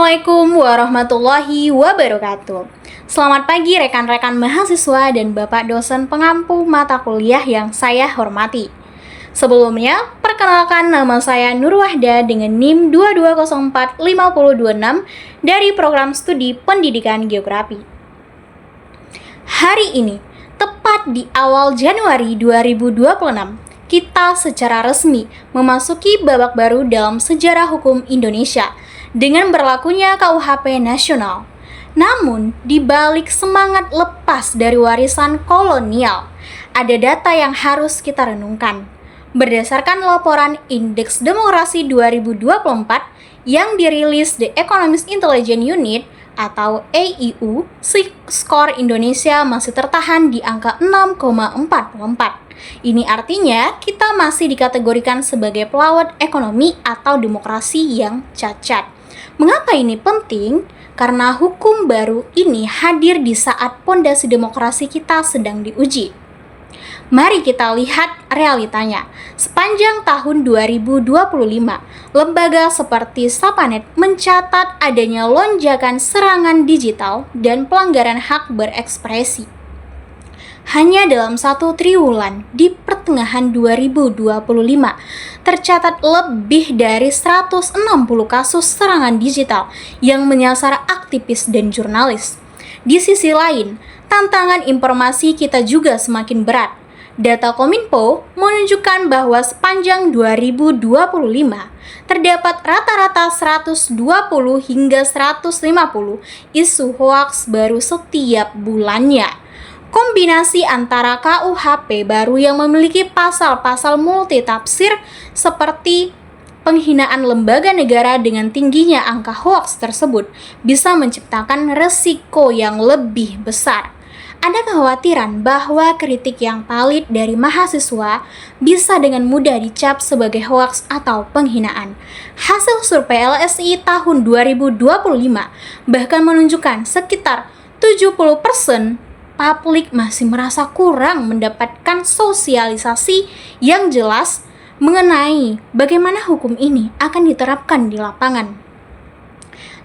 Assalamualaikum warahmatullahi wabarakatuh. Selamat pagi rekan-rekan mahasiswa dan Bapak dosen pengampu mata kuliah yang saya hormati. Sebelumnya, perkenalkan nama saya Nur Wahda dengan NIM 22045026 dari program studi pendidikan geografi. Hari ini, tepat di awal Januari 2026, kita secara resmi memasuki babak baru dalam sejarah hukum Indonesia dengan berlakunya KUHP nasional. Namun, di balik semangat lepas dari warisan kolonial, ada data yang harus kita renungkan. Berdasarkan laporan Indeks Demokrasi 2024 yang dirilis The Economist Intelligence Unit atau EIU, skor Indonesia masih tertahan di angka 6,44. Ini artinya kita masih dikategorikan sebagai pelawat ekonomi atau demokrasi yang cacat. Mengapa ini penting? Karena hukum baru ini hadir di saat pondasi demokrasi kita sedang diuji. Mari kita lihat realitanya. Sepanjang tahun 2025, lembaga seperti Sapanet mencatat adanya lonjakan serangan digital dan pelanggaran hak berekspresi. Hanya dalam 1 triwulan di pertengahan 2025, tercatat lebih dari 160 kasus serangan digital yang menyasar aktivis dan jurnalis. Di sisi lain, tantangan informasi kita juga semakin berat. Data Kominfo menunjukkan bahwa sepanjang 2025, terdapat rata-rata 120 hingga 150 isu hoaks baru setiap bulannya. Kombinasi antara KUHP baru yang memiliki pasal-pasal multitafsir seperti penghinaan lembaga negara dengan tingginya angka hoaks tersebut bisa menciptakan resiko yang lebih besar. Ada kekhawatiran bahwa kritik yang valid dari mahasiswa bisa dengan mudah dicap sebagai hoaks atau penghinaan. Hasil survei LSI tahun 2025 bahkan menunjukkan sekitar 70% publik masih merasa kurang mendapatkan sosialisasi yang jelas mengenai bagaimana hukum ini akan diterapkan di lapangan.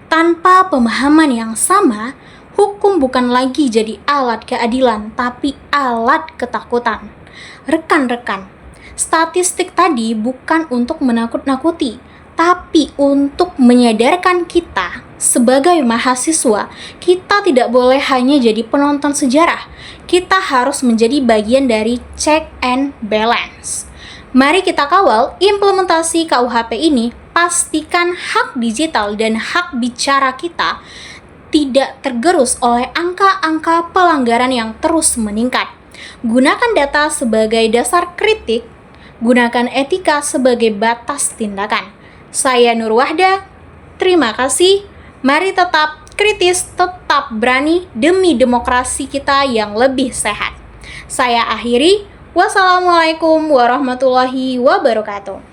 Tanpa pemahaman yang sama, hukum bukan lagi jadi alat keadilan, tapi alat ketakutan. Rekan-rekan, statistik tadi bukan untuk menakut-nakuti, tapi untuk menyadarkan kita sebagai mahasiswa, kita tidak boleh hanya jadi penonton sejarah. Kita harus menjadi bagian dari check and balance. Mari kita kawal implementasi KUHP ini, pastikan hak digital dan hak bicara kita tidak tergerus oleh angka-angka pelanggaran yang terus meningkat. Gunakan data sebagai dasar kritik, gunakan etika sebagai batas tindakan. Saya Nur Wahda, terima kasih. Mari tetap kritis, tetap berani demi demokrasi kita yang lebih sehat. Saya akhiri, wassalamualaikum warahmatullahi wabarakatuh.